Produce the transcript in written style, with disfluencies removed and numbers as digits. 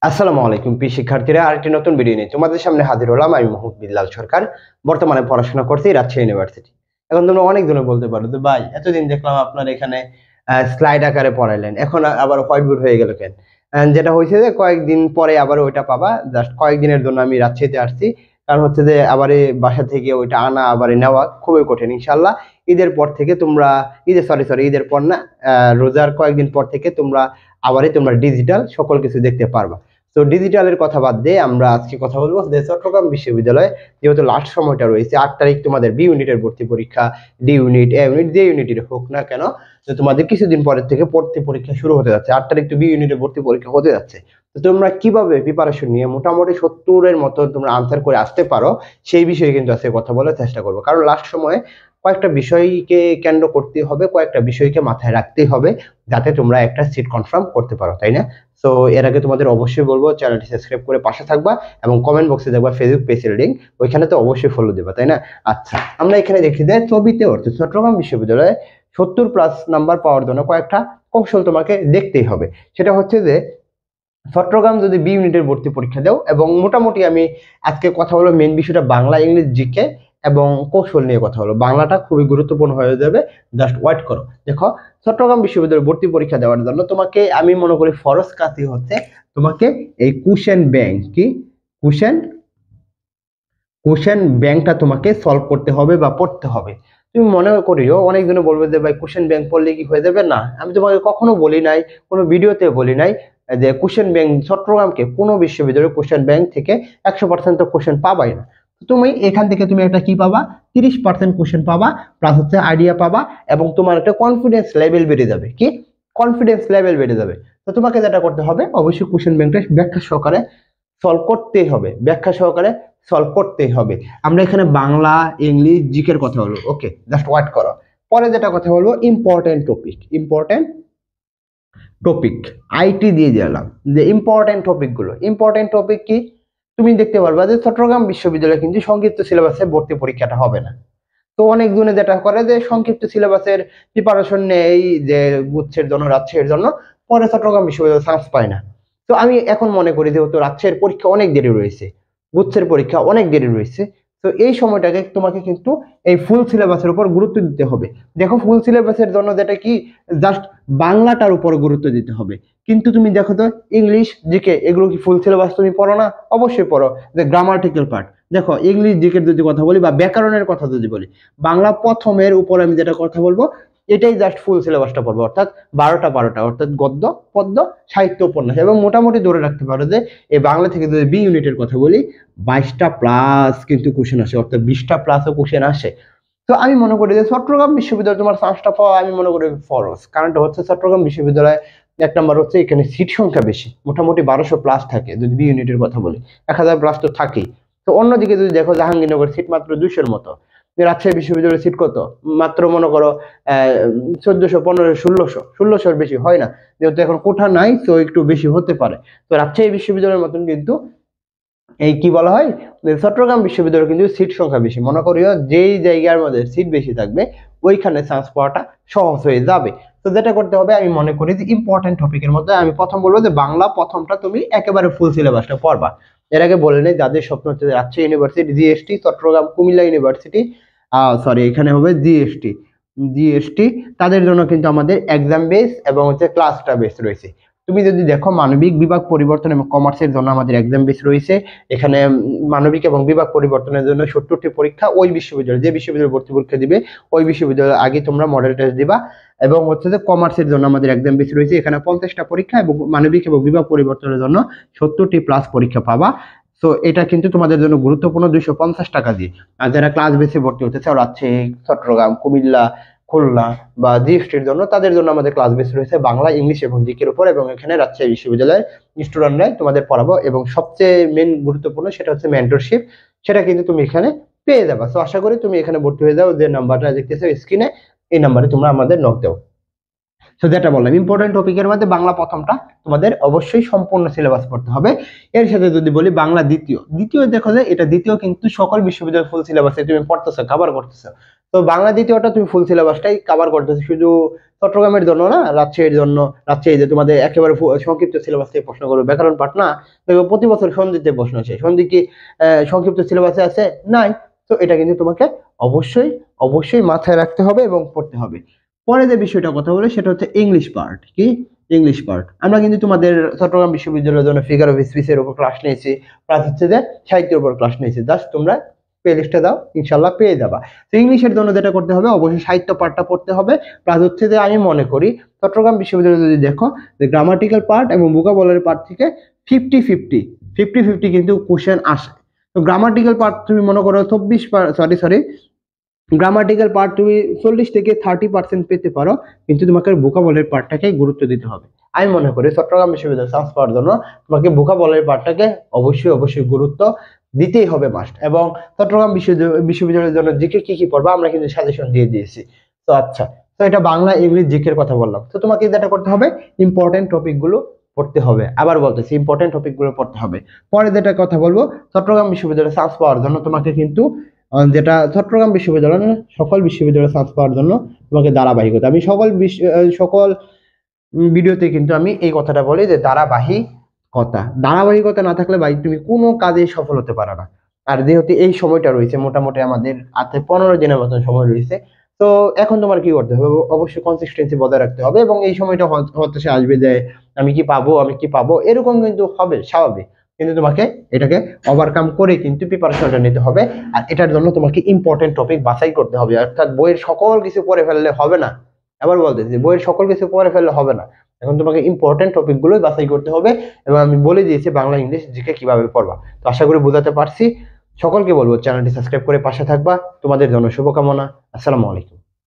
আসসালামু আলাইকুম প্রিয় শিক্ষার্থীরা, আরেকটি নতুন ভিডিও নিয়ে তোমাদের সামনে হাজির হলাম। আমি মোহাম্মদ বিল্লাল সরকার। বর্তমানে পড়াশোনা করছি রাজশাহী ইউনিভার্সিটি। এখন তোমরা অনেক জনে বলতে পারো যে ভাই, এতদিন দেখলাম আপনার এখানে স্লাইড আকারে পড়াইলেন, এখন আবার হোয়াইট বোর্ড হয়ে গেল কেন? যেটা হয়েছে যে কয়েকদিন পরে আবার ওইটা পাবা। জাস্ট কয়েকদিনের জন্য আমি রাজশাহীতে আসছি, কারণ হচ্ছে যে আবার এই বাসা থেকে ওইটা আনা আবার নেওয়া খুবই কঠিন। ইনশাল্লাহ ঈদের পর থেকে তোমরা ঈদের পর না, রোজার কয়েকদিন পর থেকে তোমরা তোমরা ডিজিটাল সকল কিছু দেখতে পারবা। তো ডিজিটালের কথা বাদ দিয়ে আমরা আজকে কথা বলবো যে চট্টগ্রাম বিশ্ববিদ্যালয়ে যেহেতু লাস্ট সময়টা রয়েছে 8 তারিখ তোমাদের বি ইউনিটের ভর্তি পরীক্ষা, ডি ইউনিট, এ ইউনিট, যে ইউনিটের হোক না কেন, তো তোমাদের কিছুদিন পরের থেকে ভর্তি পরীক্ষা শুরু হতে যাচ্ছে। 8 তারিখ তো বি ইউনিটের ভর্তি পরীক্ষা হতে যাচ্ছে। তো তোমরা কিভাবে প্রিপারেশন নিয়ে মোটামুটি 70-এর মতো তোমরা আনসার করে আসতে পারো, সেই বিষয়ে কিন্তু আজকে কথা বলার চেষ্টা করবো। কারণ লাস্ট সময়ে কয়েকটা বিষয়কে কেন্দ্র করতে হবে, কয়েকটা বিষয়কে মাথায় রাখতে হবে, যাতে তোমরা একটা সিট কনফার্ম করতে পারো, তাই না? তো এর আগে তোমাদের অবশ্যই বলবো চ্যানেলটি সাবস্ক্রাইব করে পাশে থাকবা এবং কমেন্ট বক্সে দেখবা ফেসবুক পেজের লিংক, ওইখানে তো অবশ্যই ফলো দেবা, তাই না? আচ্ছা, আমরা এখানে দেখি যে ছবিতে অর্থে চট্টগ্রাম বিশ্ববিদ্যালয়ে 70+ নাম্বার পাওয়ার জন্য কয়েকটা কৌশল তোমাকে দেখতেই হবে। সেটা হচ্ছে যে চট্টগ্রাম যদি বি ইউনিটের ভর্তি পরীক্ষা দাও, এবং মোটামুটি আমি আজকে কথা বলবো মেন বিষয়টা বাংলা, ইংলিশ, জিকে এবং কৌশল নিয়ে কথা হলো। বাংলাটা খুবই গুরুত্বপূর্ণ হয়ে যাবে, জাস্ট ওয়েট করো। দেখো, চট্টগ্রাম বিশ্ববিদ্যালয়ে ভর্তি পরীক্ষা দেওয়ার জন্য তোমাকে আমি মনে করি ফরজ কাজই হচ্ছে তোমাকে এই কোশ্চেন ব্যাংক কোশ্চেন ব্যাংকটা তোমাকে সলভ করতে হবে বা পড়তে হবে। তুমি মনে করিও অনেকজনে বলবে যে ভাই কোশ্চেন ব্যাংক পড়লে কি হয়ে যাবে? না, আমি তোমাকে কখনো বলি নাই, কোনো ভিডিওতে বলি নাই যে কোশ্চেন ব্যাংক চট্টগ্রামকে কোনো বিশ্ববিদ্যালয়ের কোশ্চেন ব্যাংক থেকে 100% কোশ্চেন পাবাই না। তুমি এখান থেকে তুমি একটা কি পাবা, 30% কোশ্চেন পাবা, প্লাস হচ্ছে আইডিয়া পাবা, এবং তোমার একটা কনফিডেন্স লেভেল বেড়ে যাবে। কি কনফিডেন্স লেভেল বেড়ে যাবে? তো তোমাকে যেটা করতে হবে, অবশ্যই কোশ্চেন ব্যাংকটা ব্যাখ্যা সহকারে সলভ করতেই হবে, ব্যাখ্যা সহকারে সলভ করতেই হবে। আমরা এখানে বাংলা, ইংলিশ, জিকের কথা হলো, ওকে, জাস্ট ওয়েট করো। পরে যেটা কথা বলবো ইম্পর্টেন্ট টপিক আইটি দিয়ে দিলাম যে ইম্পর্টেন্ট টপিক কি? তুমি দেখতে পারবা যে চট্টগ্রাম বিশ্ববিদ্যালয়ে কিন্তু সংক্ষিপ্ত সিলেবাসে ভর্তি পরীক্ষাটা হবে না। তো অনেকজনে যেটা করে যে সংক্ষিপ্ত সিলেবাসের প্রিপারেশন নেই যে গুচ্ছের জন্য, রাজশাহীর জন্য, পরে চট্টগ্রাম বিশ্ববিদ্যালয়ে চান্স পায় না। তো আমি এখন মনে করি যেহেতু রাজশাহীর পরীক্ষা অনেক দেরি রয়েছে, গুচ্ছের পরীক্ষা অনেক দেরি রয়েছে, তো এই সময়টাকে তোমাকে কিন্তু এই ফুল সিলেবাসের উপর গুরুত্ব দিতে হবে। দেখো, ফুল সিলেবাসের জন্য যেটা কি, জাস্ট বাংলাটার উপর গুরুত্ব দিতে হবে। কিন্তু তুমি দেখো তো ইংলিশ, জিকে এগুলো কি ফুল সিলেবাস তুমি পড়ো না? অবশ্যই পড়ো। যে গ্রামাটিক্যাল পার্ট দেখো, ইংলিশ, জিকের যদি কথা বলি বা ব্যাকরণের কথা যদি বলি, বাংলা প্রথমের উপর আমি যেটা কথা বলবো এটাই জাস্ট ফুল সিলেবাসটা পড়বো, অর্থাৎ 12টা অর্থাৎ গদ্য, পদ্য, সাহিত্য, উপন্যাস। এবং মোটামুটি ধরে রাখতে পারো যে এই বাংলা থেকে যদি বি ইউনিটের কথা বলি 22টা প্লাস কিন্তু কোশ্চেন আসে, অর্থাৎ 20টা প্লাসও কোশ্চেন আসে। তো আমি মনে করি যে চট্টগ্রাম বিশ্ববিদ্যালয় তোমার চান্সটা পাওয়া আমি মনে করি ফরজ। কারণটা হচ্ছে চট্টগ্রাম বিশ্ববিদ্যালয়ে এক নম্বর হচ্ছে এখানে সিট সংখ্যা বেশি, মোটামুটি 1200 প্লাস থাকে যদি বি ইউনিটের কথা বলি, 1000 প্লাস তো থাকেই। তো অন্যদিকে যদি দেখো জাহাঙ্গীরনগর সিট মাত্র 200-এর মতো, রাজশাহী বিশ্ববিদ্যালয়ের সিট কত? মাত্র মনে করো 1400, 1500, 1600 বেশি হয় না, যেহেতু এখন কোঠা নাই তো একটু বেশি হতে পারে। তো রাজশাহী বিশ্ববিদ্যালয়ের মতন কিন্তু এই কি বলা হয়, চট্টগ্রাম বিশ্ববিদ্যালয়ে কিন্তু সিট সংখ্যা বেশি। মনে করিও যেই জায়গার মধ্যে সিট বেশি থাকবে ওইখানে চান্স পাওয়াটা সহজ হয়ে যাবে। তো যেটা করতে হবে আমি মনে করি যে ইম্পর্টেন্ট টপিকের মধ্যে আমি প্রথম বলবো যে বাংলা প্রথমটা তুমি একেবারে ফুল সিলেবাসটা পড়বা। এর আগে বলে নেই, যাদের স্বপ্ন হচ্ছে Rajshahi university, GST, Chittagong, Comilla university, sorry এখানে হবে জিএসটি, তাদের জন্য কিন্তু আমাদের এক্সাম বেস এবং হচ্ছে ক্লাসটা বেস রয়েছে। তুমি যদি দেখো মানবিক বিভাগ পরিবর্তন এবং কমার্সের জন্য আমাদের এক্সাম বেস রয়েছে। এখানে মানবিক এবং বিভাগ পরিবর্তনের জন্য 70টি পরীক্ষা, ওই বিশ্ববিদ্যালয় যে বিশ্ববিদ্যালয় ভর্তি পরীক্ষা দিবে ওই বিশ্ববিদ্যালয়ের আগে তোমরা মডেল টেস্ট দিবা। এবং হচ্ছে যে কমার্সের জন্য আমাদের এক্সাম বেস রয়েছে, এখানে 50টা পরীক্ষা, এবং মানবিক এবং বিভাগ পরিবর্তনের জন্য 70টি প্লাস পরীক্ষা পাবা। তো এটা কিন্তু তোমাদের জন্য গুরুত্বপূর্ণ, 250 টাকা দিয়ে। আর যারা ক্লাস বেসে ভর্তি হতে চাও রাজশাহী, চট্টগ্রাম, কুমিল্লা, খুলনা বা জিএসটির জন্য, তাদের জন্য আমাদের ক্লাস বেস রয়েছে বাংলা, ইংলিশ এবং জিকের উপর, এবং এখানে রাজশাহী বিশ্ববিদ্যালয়ের স্টুডেন্টরাই তোমাদের পড়াবো। এবং সবচেয়ে মেন গুরুত্বপূর্ণ সেটা হচ্ছে মেন্টরশিপ, সেটা কিন্তু তুমি এখানে পেয়ে যাবা। তো আশা করি তুমি এখানে ভর্তি হয়ে যাও, যে নাম্বারটা দেখতেছো স্ক্রিনে এই নাম্বারে তোমরা আমাদের নক দাও। তো যেটা বললাম ইম্পর্টেন্ট টপিকের মধ্যে বাংলা প্রথমটা তোমাদের অবশ্যই সম্পূর্ণ সিলেবাস পড়তে হবে। এর সাথে যদি বলি বাংলা দ্বিতীয় দেখো যে এটা দ্বিতীয় কিন্তু সকল বিশ্ববিদ্যালয় ফুল সিলেবাসে তুমি পড়তেছো, কভার করতেছো। তো বাংলা দ্বিতীয়টা তুমি ফুল সিলেবাসটাই কভার করতেছো, শুধু চট্টগ্রামের জন্য না, রাজশাহীর জন্য। রাজশাহী যে তোমাদের একেবারে সংক্ষিপ্ত সিলেবাস থেকে প্রশ্ন করবে, ব্যাকরণ পাঠ না, দেখো প্রতি বছর সন্ধিতে প্রশ্ন আসে। সন্ধি কি সংক্ষিপ্ত সিলেবাসে আছে? নাই। তো এটা কিন্তু তোমাকে অবশ্যই অবশ্যই মাথায় রাখতে হবে এবং পড়তে হবে। পরে যে বিষয়টা কথা বলে সেটা হচ্ছে ইংলিশ পার্ট। কি? English part. আমরা কিন্তু তোমাদের চট্টগ্রাম বিশ্ববিদ্যালয়ের জন্য ফিগার অফ স্পিচ এর উপর ক্লাস নিয়েছি, প্লাস হচ্ছে যে সাহিত্যের উপর ক্লাস নিয়েছি। জাস্ট তোমরা প্লে লিস্টে দাও, ইনশাল্লাহ পেয়ে যাবা। তো ইংলিশের জন্য যেটা করতে হবে, অবশ্যই সাহিত্য পার্টটা পড়তে হবে। প্লাস হচ্ছে যে আমি মনে করি চট্টগ্রাম বিশ্ববিদ্যালয়ে যদি দেখো যে গ্রামাটিক্যাল পার্ট এবং ভোকাবুলারি পার্ট থেকে 50-50 কিন্তু কোশ্চেন আসে। তো গ্রামাটিক্যাল পার্ট তুমি মনে করো 24 গ্রামাটিক্যাল পার্ট তুমি 40 থেকে 30% পেতে পারো, কিন্তু তোমাকে ভোকাবুলারি পার্টটাকে গুরুত্ব দিতে হবে। আমি মনে করি চট্টগ্রাম বিশ্ববিদ্যালয়ে চান্স পাওয়ার জন্য তোমাকে ভোকাবুলারি পার্টটাকে অবশ্যই অবশ্যই গুরুত্ব দিতেই হবে, মাস্ট। এবং চট্টগ্রাম বিশ্ববিদ্যালয়ের জন্য জিকে কি কি পড়বা আমরা কিন্তু সাজেশন দিয়ে দিয়েছি। তো আচ্ছা, তো এটা বাংলা ইংলিশ জিকের কথা বললাম। তো তোমাকে যেটা করতে হবে, ইম্পর্টেন্ট টপিক গুলো পড়তে হবে। আবার বলতেছি, ইম্পর্টেন্ট টপিক গুলো পড়তে হবে। পরে যেটা কথা বলবো, চট্টগ্রাম বিশ্ববিদ্যালয়ে চান্স পাওয়ার জন্য তোমাকে কিন্তু যেটা চট্টগ্রাম বিশ্ববিদ্যালয় না, সকল বিশ্ববিদ্যালয়ে চান্স পাওয়ার জন্য তোমাকে ধারাবাহিকতা, আমি সকল ভিডিওতে কিন্তু আমি এই কথাটা বলি যে ধারাবাহিকতা না থাকলে ভাই তুমি কোনো কাজে সফল হতে পারো না। আর যেহেতু এই সময়টা রয়েছে, মোটামুটি আমাদের হাতে 15 দিনের মতন সময় রয়েছে, তো এখন তোমার কি করতে হবে, অবশ্যই কনসিস্টেন্সি বজায় রাখতে হবে। এবং এই সময়টা হতাশা আসবে যে আমি কি পাবো এরকম কিন্তু হবে, স্বাভাবিক। কিন্তু তোমাকে এটাকে ওভারকাম করে কিন্তু প্রিপারেশনটা নিতে হবে। আর এটার জন্য তোমাকে ইম্পর্টেন্ট টপিক বাছাই করতে হবে, অর্থাৎ বইয়ের সকল কিছু পড়ে ফেললে হবে না। আবার বলতেছি, বইয়ের সকল কিছু পড়ে ফেললে হবে না। এখন তোমাকে ইম্পর্টেন্ট টপিক গুলোই বাছাই করতে হবে। এবং আমি বলে দিয়েছি বাংলা ইংলিশ জিকে কিভাবে পড়বা। তো আশা করি বোঝাতে পারছি। সকলকে বলবো চ্যানেলটি সাবস্ক্রাইব করে পাশে থাকবা। তোমাদের জন্য শুভকামনা। আসসালামু আলাইকুম।